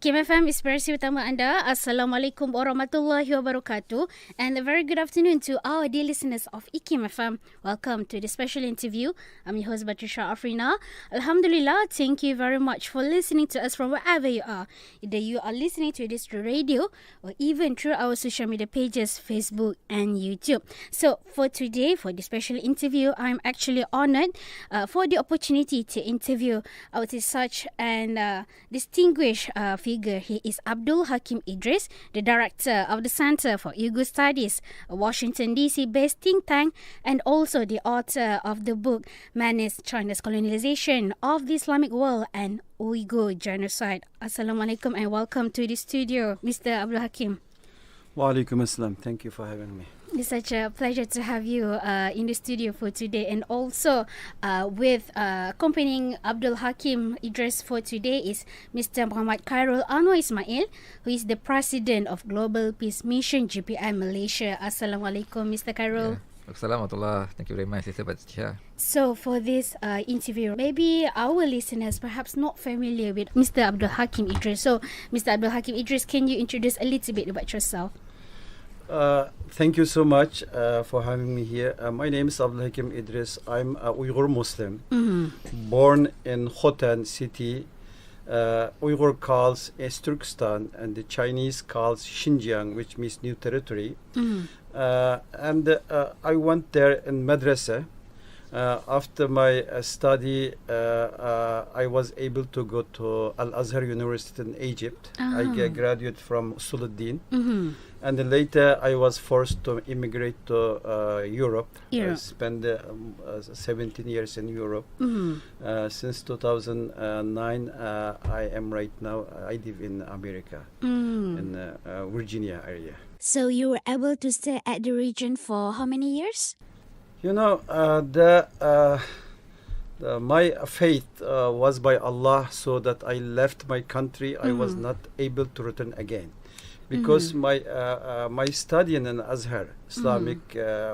Hakim FM, inspirasi utama anda. Assalamualaikum warahmatullahi wabarakatuh. And a very good afternoon to our dear listeners of Hakim FM. Welcome to the special interview. I'm your host, Batrisha Afrina. Alhamdulillah, thank you very much for listening to us from wherever you are. Either you are listening to this through radio or even through our social media pages, Facebook and YouTube. So for today, for the special interview, I'm actually honored for the opportunity to interview such an distinguished figure. He is Abdulhakim Idris, the director of the Center for Uyghur Studies, a Washington DC based think tank, and also the author of the book Manage China's Colonization of the Islamic World and Uyghur Genocide. Assalamualaikum and welcome to the studio, Mr. Abdulhakim. Wa alaikum assalam. Thank you for having me. It's such a pleasure to have you in the studio for today, and also with accompanying Abdulhakim Idris for today is Mr. Muhammad Khairul Anwar Ismail, who is the president of Global Peace Mission GPI Malaysia. Assalamualaikum, Mr. Khairul. Assalamualaikum. Thank you very much, Sister Batrisha. So for this interview, maybe our listeners perhaps not familiar with Mr. Abdulhakim Idris. So Mr. Abdulhakim Idris, can you introduce a little bit about yourself? Thank you so much for having me here. My name is Abdulhakim Idris. I'm a Uyghur Muslim, born in Khotan city. Uyghur calls Turkestan, and the Chinese calls Xinjiang, which means new territory. And I went there in madrasa. After my study, I was able to go to Al-Azhar University in Egypt. I graduated from Suluddin. And then later I was forced to immigrate to Europe. I spent 17 years in Europe. Since 2009, I am right now, I live in America, in Virginia area. So you were able to stay at the region for how many years? You know, my faith was by Allah, so that I left my country. I was not able to return again, because my study in Azhar, Islamic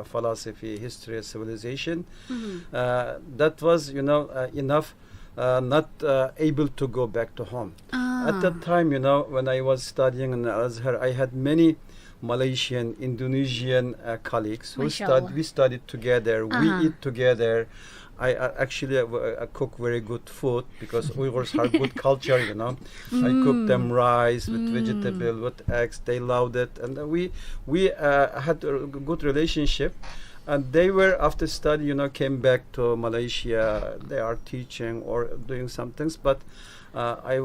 philosophy, history, civilization, that was, enough, not able to go back to home. At that time, when I was studying in Azhar, I had many Malaysian, Indonesian colleagues who we studied together, we eat together. I actually cook very good food, because Uyghurs have good culture, I cook them rice with vegetable, with eggs. They loved it, and we had a good relationship. And they were, after study, came back to Malaysia. They are teaching or doing some things, but I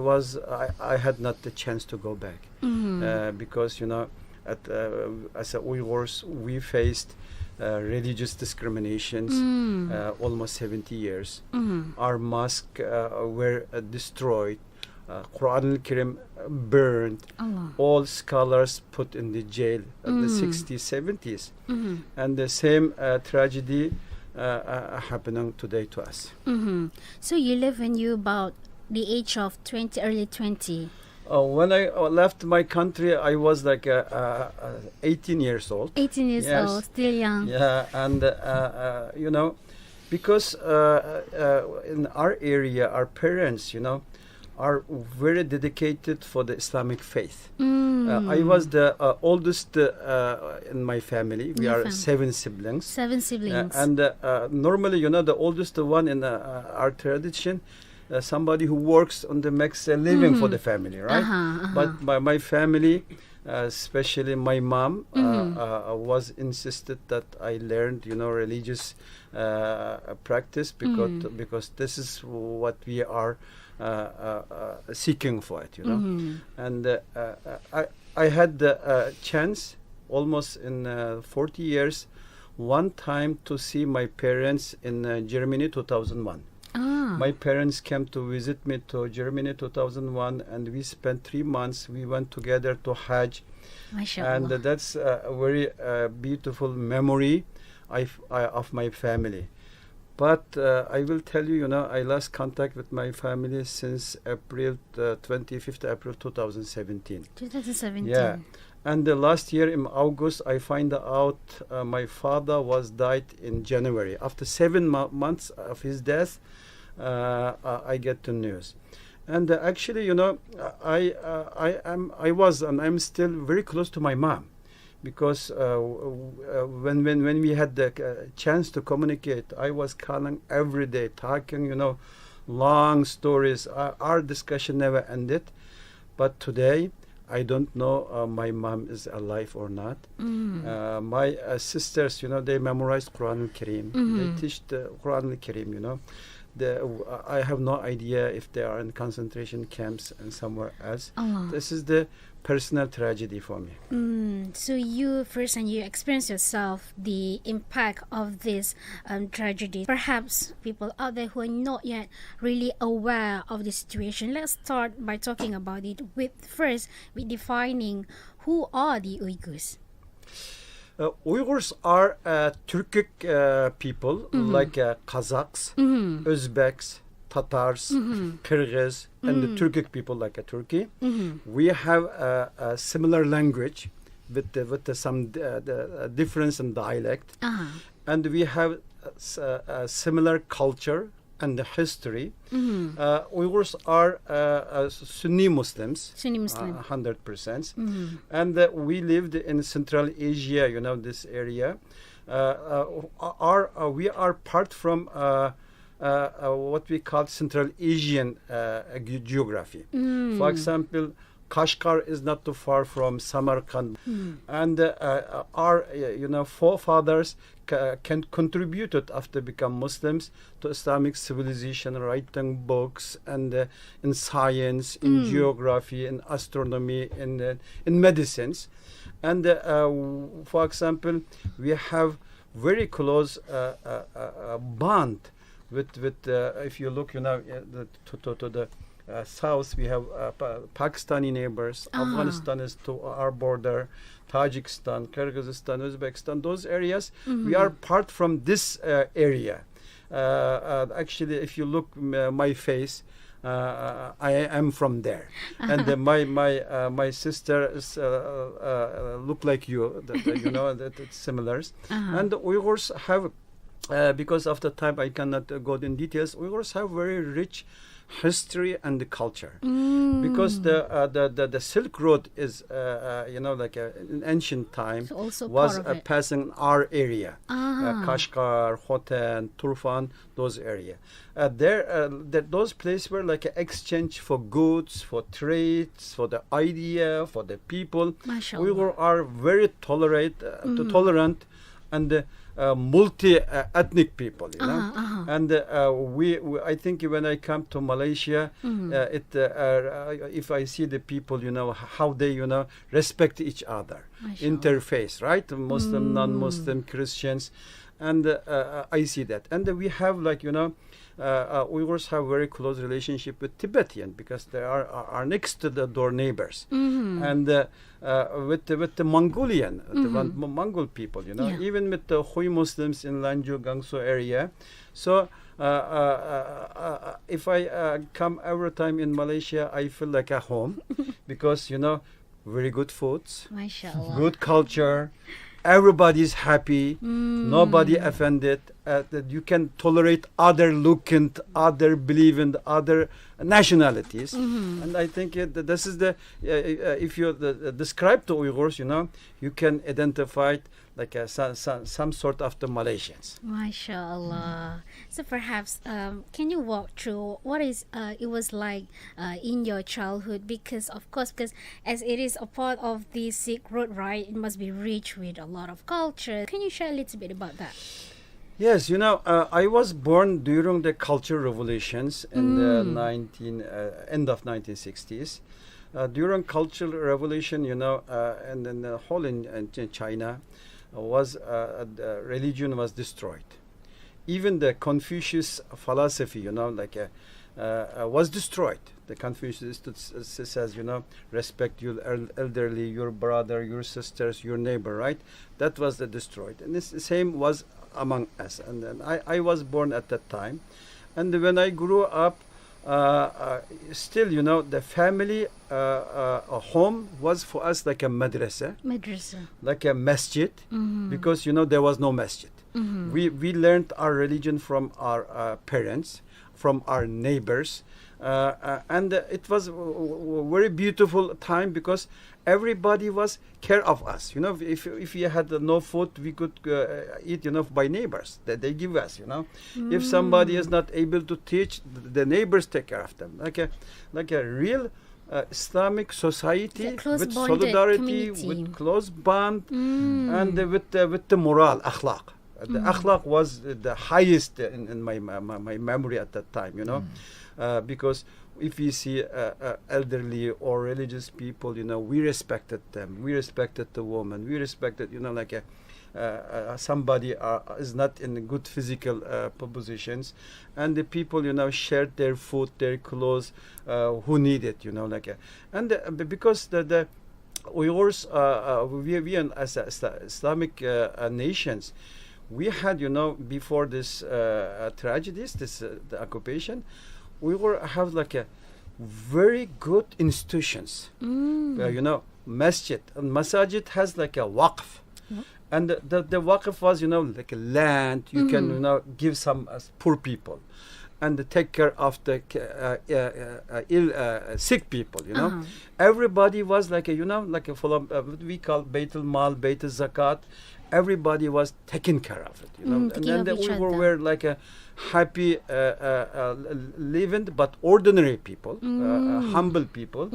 had not the chance to go back, because as a Uyghurs, we faced religious discriminations almost 70 years. Our mosques were destroyed, Quran al-Karim burned, all scholars put in the jail in the 60s, 70s. And the same tragedy happening today to us. So you live when you about the age of 20, early 20. When I left my country, I was like 18 years old. 18 years old, still young. Yeah, and because in our area, our parents, are very dedicated for the Islamic faith. I was the oldest in my family. We are 7 siblings. 7 siblings. And normally, the oldest one in our tradition, somebody who works on the makes a living for the family, right? But my family, especially my mom, was insisted that I learned, religious practice, because this is what we are seeking for it, And I had the chance, almost in 40 years, one time to see my parents in Germany, 2001. My parents came to visit me to Germany 2001, and we spent 3 months. We went together to Hajj, and that's a very beautiful memory of my family. But I will tell you, I lost contact with my family since April 25th April 2017. 2017. Yeah. And last year in August, I find out my father was died in January. After 7 months of his death, I get the news. And actually, I was and I'm still very close to my mom, because when we had the chance to communicate, I was calling every day, talking, long stories. Our discussion never ended. But today, I don't know my mom is alive or not. My sisters, they memorized Quran al-Karim. They teach the Quran al-Karim, I have no idea if they are in concentration camps and somewhere else. This is the personal tragedy for me. So you experience yourself the impact of this tragedy. Perhaps people out there who are not yet really aware of the situation. Let's start by talking about it with defining who are the Uyghurs. Uyghurs are Turkic people, like Kazakhs, Uzbeks, Tatars, Kyrgyz, and the Turkic people like Turkey. We have a similar language with some difference in dialect, and we have a similar culture and the history. Uyghurs are Sunni Muslims, 100%, and we lived in Central Asia, this area. We are part from what we call Central Asian geography. For example, Kashgar is not too far from Samarkand, and our forefathers contributed after become Muslims to Islamic civilization, writing books and in science, in geography, in astronomy, in medicines, and for example, we have very close bond with if you look, to the south, we have Pakistani neighbors. Afghanistan is to our border, Tajikistan, Kyrgyzstan, Uzbekistan, those areas. We are part from this area. Actually, if you look my face, I am from there, and my sister is look like you. That it's similar. And the Uyghurs have, because of the time I cannot go in details. Uyghurs have very rich history and the culture, because the Silk Road is like in ancient time was passing our area, Kashgar, Khotan, Turfan, those area. Those places were like an exchange for goods, for trades, for the idea, for the people. Uyghur are very tolerant and multi-ethnic people, and I think when I come to Malaysia, if I see the people, how they respect each other, interface, right? Muslim, non-Muslim, Christians, and I see that, and we have Uyghurs have very close relationship with Tibetan, because they are our next to the door neighbors, and with the Mongolian, the Mongol people, even with the Hui Muslims in Lanzhou, Gangsu area. So if I come every time in Malaysia, I feel like at home, because very good foods, good culture. Everybody's happy, nobody offended. That you can tolerate other looking, other believing, other nationalities, and I think this is the if you describe to Uyghurs, you can identify like some sort of the Malaysians. MashaAllah. So perhaps can you walk through what it was like in your childhood? Because of course, as it is a part of the Silk Road, right, it must be rich with a lot of culture. Can you share a little bit about that? Yes, I was born during the cultural revolutions in the end of 1960s. During cultural revolution, and then the whole in China was religion was destroyed. Even the Confucius philosophy, was destroyed. The Confucius says, respect your elderly, your brother, your sisters, your neighbor, right? That was destroyed. And the same was among us. And then I was born at that time. And when I grew up, still, the family home was for us like a madrasa, like a masjid, because, there was no masjid. We learned our religion from our parents, from our neighbors, And it was very beautiful time because everybody was care of us. You know, if we had no food, we could eat, by neighbors that they give us. If somebody is not able to teach, the neighbors take care of them. Like a real Islamic society with solidarity, community. with close bond, and with the moral, akhlaq. The akhlaq was the highest in my memory at that time, because if we see elderly or religious people, we respected them. We respected the woman. We respected, somebody is not in good physical positions, and the people, shared their food, their clothes, who need it, and because the Uyghurs, we as Islamic nations, we had, before this tragedies, the occupation, we have like a very good institutions. Masjid and masajid has like a waqf. And the waqf was, like a land you can, give some poor people, and take care of the sick people. Everybody was like a full of we call Baitul Mal, Baitul Zakat. Everybody was taken care of it. And then we were like a happy, living but ordinary people, humble people.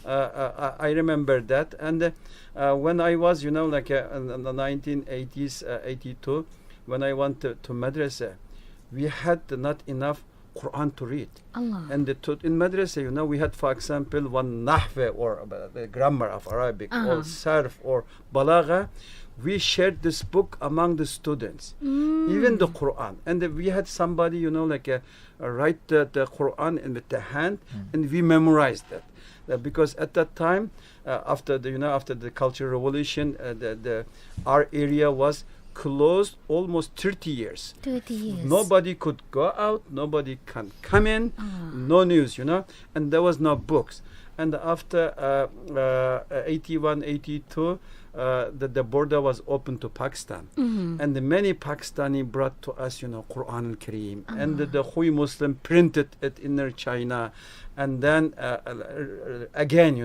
I remember that, and when I was, in the 1980s, 82, when I went to madrasa, we had not enough Quran to read. Allah. And in madrasa, we had, for example, one nahve, or the grammar of Arabic, or sarf, or balagha. We shared this book among the students, even the Quran. And we had somebody, write the Quran with the hand, and we memorized that. Because at that time, after the Cultural Revolution, our area was closed almost 30 years. 30 years. Nobody could go out, nobody can come in, no news, and there was no books. And after 81, 82, the border was open to Pakistan, and many Pakistani brought to us, Quran al-Kareem, and the Hui Muslim printed it in China, and then again,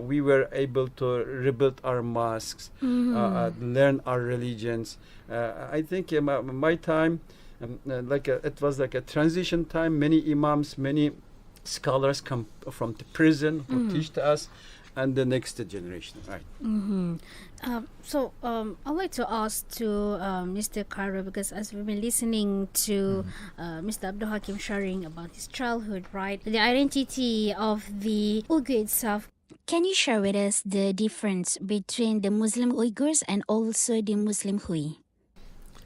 we were able to rebuild our mosques, learn our religions. I think my time, it was like a transition time. Many imams, many scholars come from the prison who teach to us, and the next generation, right? So I'd like to ask to Mr. Cairo, because as we've been listening to Mr. Abdulhakim sharing about his childhood, right, the identity of the Uyghur itself. Can you share with us the difference between the Muslim Uyghurs and also the Muslim Hui?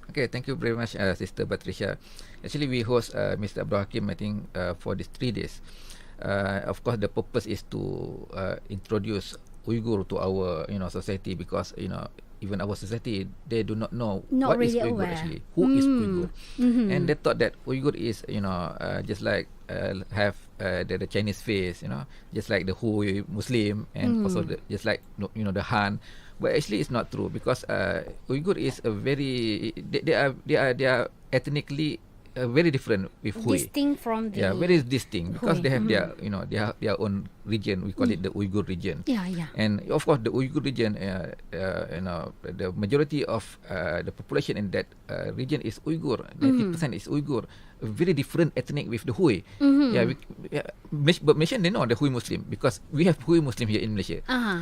Okay, thank you very much, Sister Patricia. Actually, we host Mr. Abdulhakim, I think, for these 3 days. Of course, the purpose is to introduce Uyghur to our society, because even our society, they do not know Not what really is Uyghur aware. actually. Who is Uyghur? And they thought that Uyghur is just like have the Chinese face, just like the Hui Muslim, and also just like the Han. But actually, it's not true, because Uyghur is a very they are ethnically very different with Hui. Distinct from the Very distinct, because Hui. they have their own region. We call it the Uyghur region. Yeah. And of course, the Uyghur region, the majority of the population in that region is Uyghur. 90% is Uyghur. Very different ethnic with the Hui. But Malaysian, they know the Hui Muslim, because we have Hui Muslim here in Malaysia.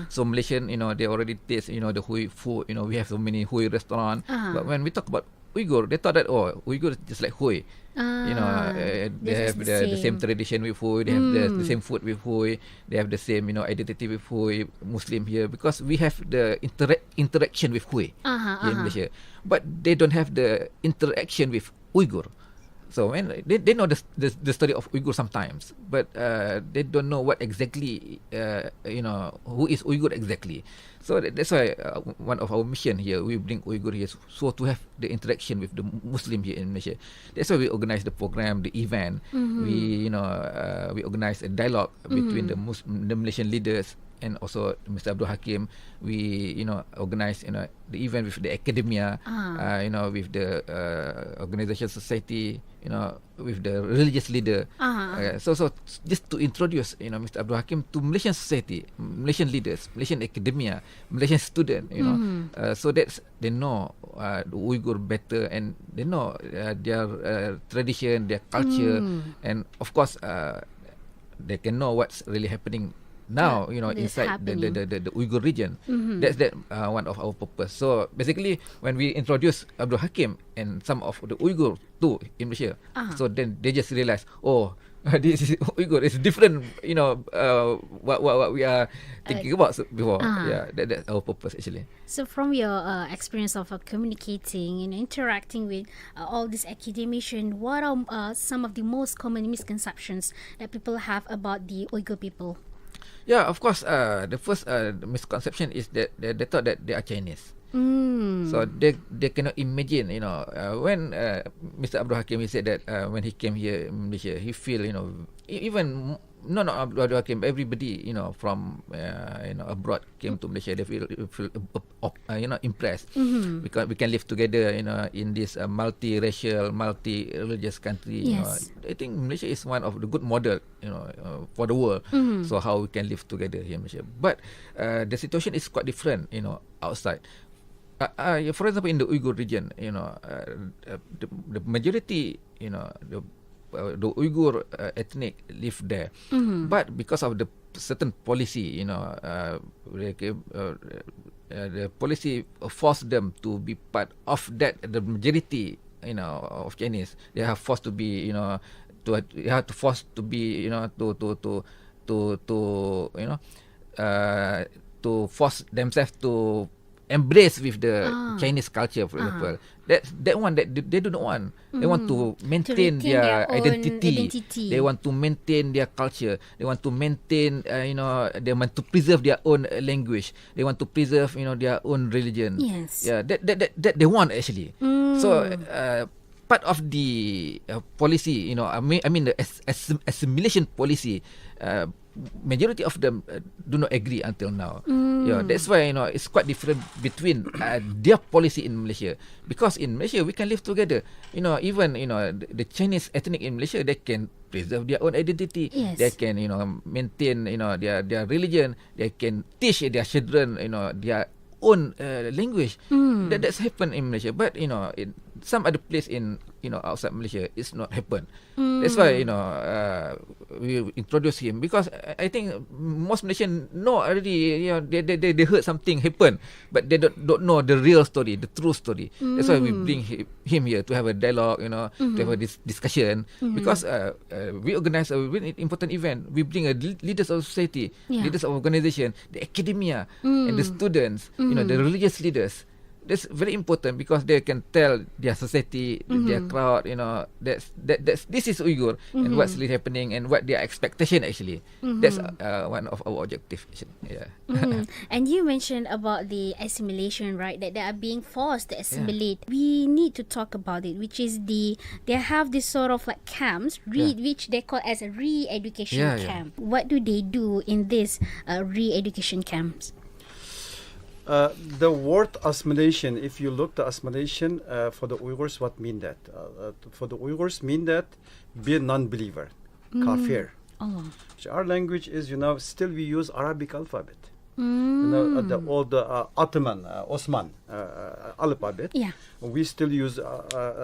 So Malaysian, they already taste, the Hui food. We have so many Hui restaurants. But when we talk about Uyghur, they thought that Uyghur is just like Hui. They have the same tradition with Hui. They have the same food with Hui. They have the same identity with Hui Muslim here, because we have the interaction with Hui here in Malaysia, but they don't have the interaction with Uyghur. So when they know the story of Uyghur sometimes, but they don't know what exactly who is Uyghur exactly. So that's why one of our mission here, we bring Uyghur here, so to have the interaction with the Muslim here in Malaysia. That's why we organize the program, the event. We organize a dialogue between the Malaysian leaders and also Mr. Abdulhakim, we organize the event with the academia, with the organization society, with the religious leader. So just to introduce Mr. Abdulhakim to Malaysian society, Malaysian leaders, Malaysian academia, Malaysian student, so that they know the Uyghur better, and they know their tradition, their culture, and of course they can know what's really happening now, inside the Uyghur region. That's one of our purpose. So basically, when we introduce Abdul Hakim and some of the Uyghur too in Malaysia, so then they just realize, this is Uyghur. It's different, what we are thinking about before. Yeah, that's our purpose actually. So from your experience of communicating and interacting with all these academicians, what are some of the most common misconceptions that people have about the Uyghur people? Yeah, of course. The first misconception is that they thought that they are Chinese. So they cannot imagine, when Mr. Abdul Hakim, he said that when he came here in Malaysia, he feel, even not Abdul Hakim, everybody, from abroad came to Malaysia, they feel impressed, because we can live together, in this multi-racial, multi-religious country. Yes. I think Malaysia is one of the good model, for the world. So how we can live together here in Malaysia. But the situation is quite different, outside. For example, in the Uyghur region, the majority, the Uyghur ethnic live there, but because of the certain policy, the policy forced them to be part of that. The majority, of Chinese, they have forced to be, they have to force to be, to force themselves to embrace with the Chinese culture, for example. That one that they do not want. They want to maintain their identity. They want to maintain their culture. They want to maintain, they want to preserve their own language. They want to preserve, their own religion. Yes. Yeah, that they want actually. So part of the policy, I mean the assimilation policy, majority of them do not agree until now. Yeah, that's why it's quite different between their policy in Malaysia. Because in Malaysia we can live together. Even the Chinese ethnic in Malaysia, they can preserve their own identity. Yes. They can maintain their religion. They can teach their children their own language. That's happened in Malaysia. But in some other place in outside Malaysia, it's not happen. That's why we introduce him, because I think most Malaysians know already. They heard something happen, but they don't know the real story, the true story. That's why we bring him here to have a dialogue, to have a discussion. Because we organize a very important event. We bring leaders of society, leaders of organization, the academia, and the students, the religious leaders. That's very important, because they can tell their society, their crowd, that's this is Uyghur, and what's really happening, and what their expectation actually. That's one of our objectives. Yeah. And you mentioned about the assimilation, right? That they are being forced to assimilate. We need to talk about it, which is they have this sort of like camps, which they call as a re-education camp. What do they do in this re-education camps? The word assimilation, if you look the assimilation for the Uyghurs, what mean that? For the Uyghurs mean that be a non-believer, kafir. So our language is, still we use Arabic alphabet. The old Ottoman, Osman alphabet. Yeah. We still use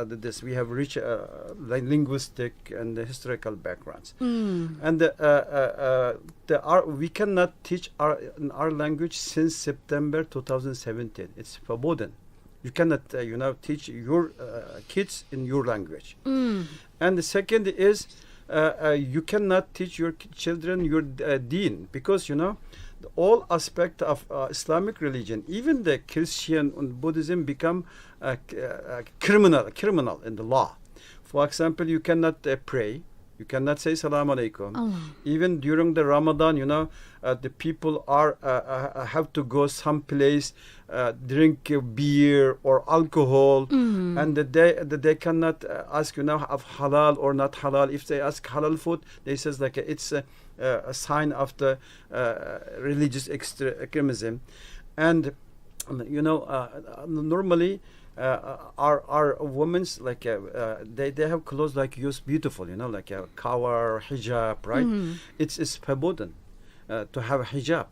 this. We have rich linguistic and historical backgrounds. And we cannot teach our language since September 2017. It's forbidden. You cannot, teach your kids in your language. And the second is, you cannot teach your children your deen, because, all aspect of Islamic religion, even the Christian and Buddhism, become criminal in the law. For example, you cannot pray, You cannot say salam alaikum. Allah. Even during the Ramadan, the people are have to go someplace, drink beer or alcohol, and they cannot ask of halal or not halal. If they ask halal food, they says like it's a sign of the religious extremism, and normally. Our women's like they have clothes like used beautiful, like a kawar hijab, right? It's forbidden to have a hijab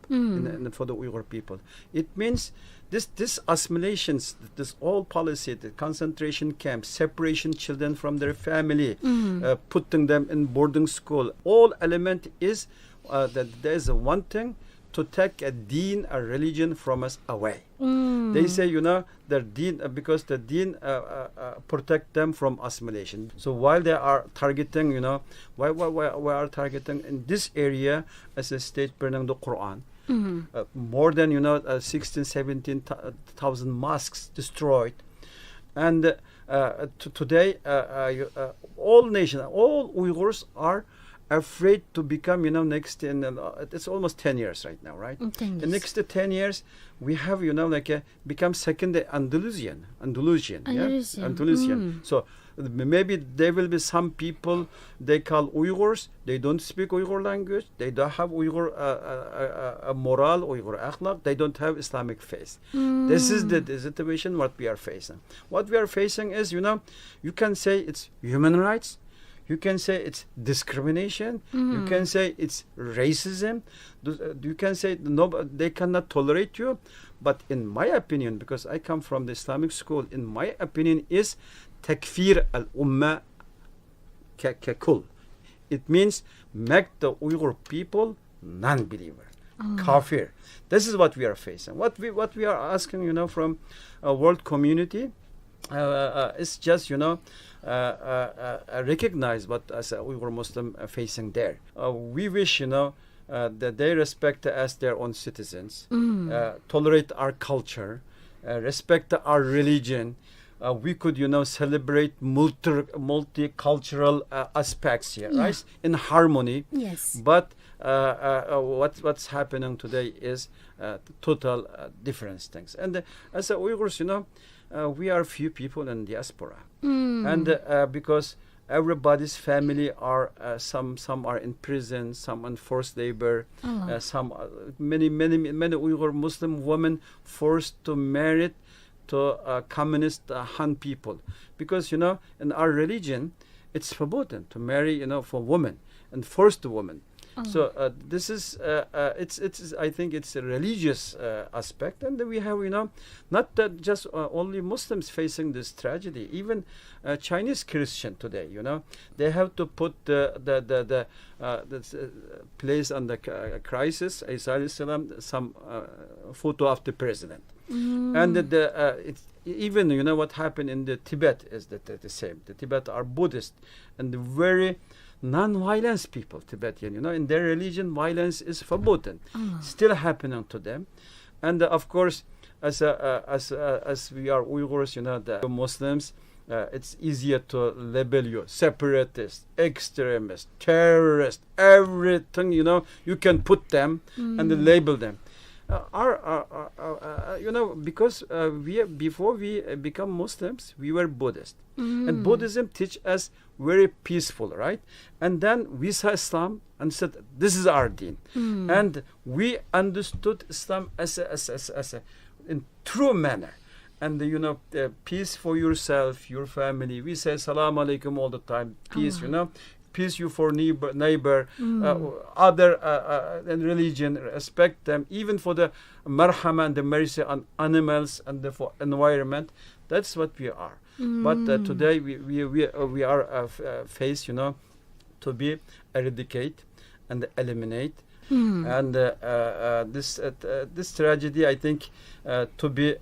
for the Uyghur people. It means this assimilations, this all policy, the concentration camps, separation children from their family, putting them in boarding school. All element is that there is one thing to take a deen, a religion from us away. They say, their deen, because the deen protect them from assimilation. So while they are targeting, why are targeting in this area as a state burning the Quran? More than, 16, 17,000 mosques destroyed. And today, all nations, all Uyghurs are afraid to become, next in, it's almost 10 years right now, right? 10 years. The next 10 years, we have, become second Andalusian. So maybe there will be some people they call Uyghurs. They don't speak Uyghur language. They don't have Uyghur moral, Uyghur akhlaq. They don't have Islamic faith. This is the situation what we are facing. What we are facing is, you can say it's human rights. You can say it's discrimination. You can say it's racism. You can say they cannot tolerate you. But in my opinion, because I come from the Islamic school, in my opinion is takfir al-ummah kul. It means make the Uyghur people non-believer, kafir. This is what we are facing. What we are asking, from a world community, is just recognize what as a Uyghur Muslim facing there. We wish that they respect us as their own citizens, tolerate our culture, respect our religion. We could celebrate multicultural aspects here, right, in harmony. Yes. But what's happening today is total different things. And as a Uyghurs, we are few people in diaspora, and because everybody's family are some are in prison, some on forced labor, some many Uyghur Muslim women forced to marry to communist Han people, because in our religion it's forbidden to marry for women and forced women. So this is it's I think it's a religious aspect, and we have not that just only Muslims facing this tragedy. Even Chinese Christian today, they have to put the place on the crisis, Isa some photo of the president, and it's even what happened in the Tibet is the same. The Tibet are Buddhist and very non-violence people, Tibetan, in their religion, violence is forbidden. Still happening to them, and of course, as we are Uyghurs, the Muslims, it's easier to label you separatist, extremist, terrorist, everything. You can put them and label them. Because before we become Muslims, we were Buddhist, and Buddhism teach us very peaceful, right? And then we saw Islam and said this is our deen, and we understood Islam as a in true manner, and peace for yourself, your family. We say salam alaikum all the time, peace, peace you for neighbor, other and religion, respect them, even for the marhama and the mercy on animals and for environment. That's what we are. But today we are faced, to be eradicate and eliminate. And this tragedy, I think, to be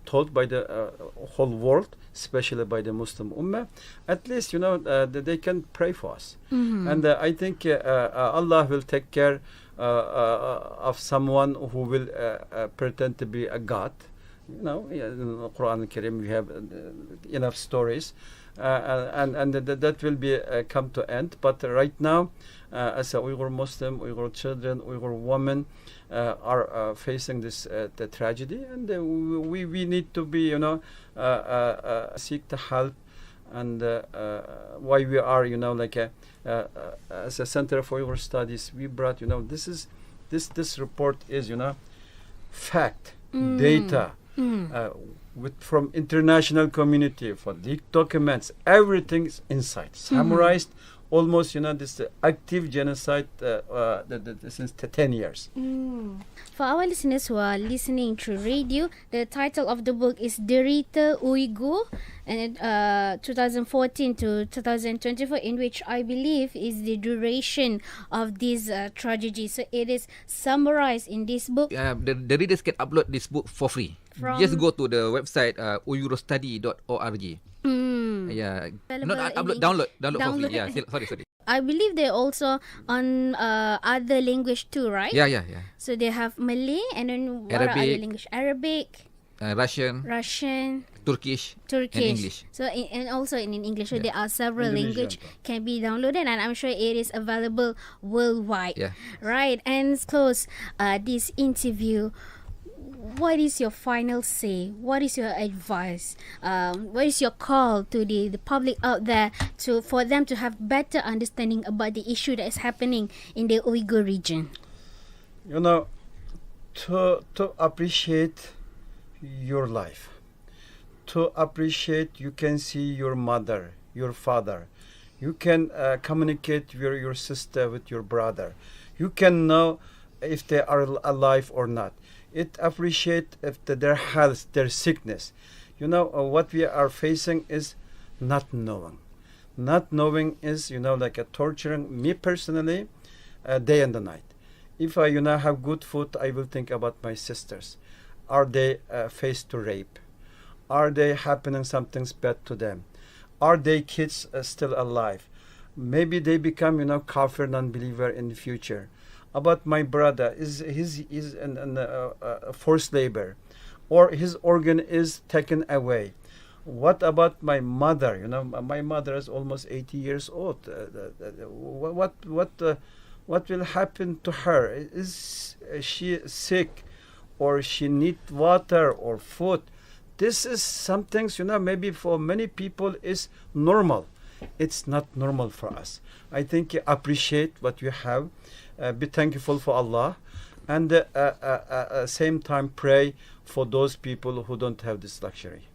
told by the whole world, especially by the Muslim Ummah, at least that they can pray for us. And I think Allah will take care of someone who will pretend to be a God. In the Quran Karim we have enough stories. and that will be come to end. But right now, as a Uyghur Muslim, Uyghur children, Uyghur women are facing this the tragedy, and we need to be, seek the help. And why we are, like as a Center for Uyghur Studies, we brought, this report is, fact, data, from international community, for the documents, everything is inside, summarized, almost, this active genocide since 10 years. For our listeners who are listening through radio, the title of the book is Derita Uyghur, and 2014 to 2024, in which I believe is the duration of this tragedy. So it is summarized in this book. The readers can upload this book for free. Just go to the website uygurstudy.org. Yeah, not upload, download for free. Yeah, sorry. I believe they're also on other language too, right? Yeah. So they have Malay, and then what are other language? Arabic, Russian, Turkish, and English. So and also in English. So there are several language can be downloaded, and I'm sure it is available worldwide. Yeah. Right. And close this interview. What is your final say? What is your advice? What is your call to the public out there for them to have better understanding about the issue that is happening in the Uyghur region? To appreciate your life, to appreciate, you can see your mother, your father, you can communicate with your sister, with your brother, you can know if they are alive or not. It appreciate if their health, their sickness. What we are facing is not knowing. Not knowing is, like a torturing me personally, day and the night. If I, have good food, I will think about my sisters. Are they faced to rape? Are they happening something's bad to them? Are their kids still alive? Maybe they become, kafir, non-believer in the future. About my brother, is in forced labor, or his organ is taken away. What about my mother? My mother is almost 80 years old. What will happen to her? Is she sick, or she need water or food? This is some things, maybe for many people is normal. It's not normal for us. I think appreciate what you have. Be thankful for Allah, and same time pray for those people who don't have this luxury.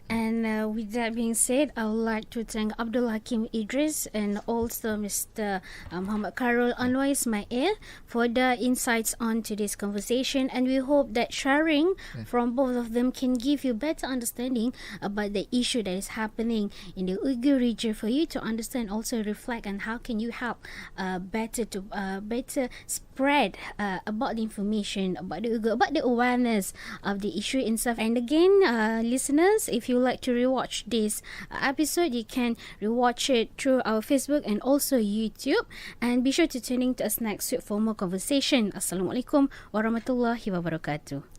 And with that being said, I would like to thank Abdulhakim Idris and also Mr. Muhammad Karul Anwar Ismail for the insights on today's conversation, and we hope that sharing from both of them can give you better understanding about the issue that is happening in the Uyghur region, for you to understand, also reflect, and how can you help better spread about the information about the Uyghur, about the awareness of the issue itself. And again, listeners, if you like to rewatch this episode, you can rewatch it through our Facebook and also YouTube, and be sure to tune in to us next week for more conversation. Assalamualaikum warahmatullahi wabarakatuh.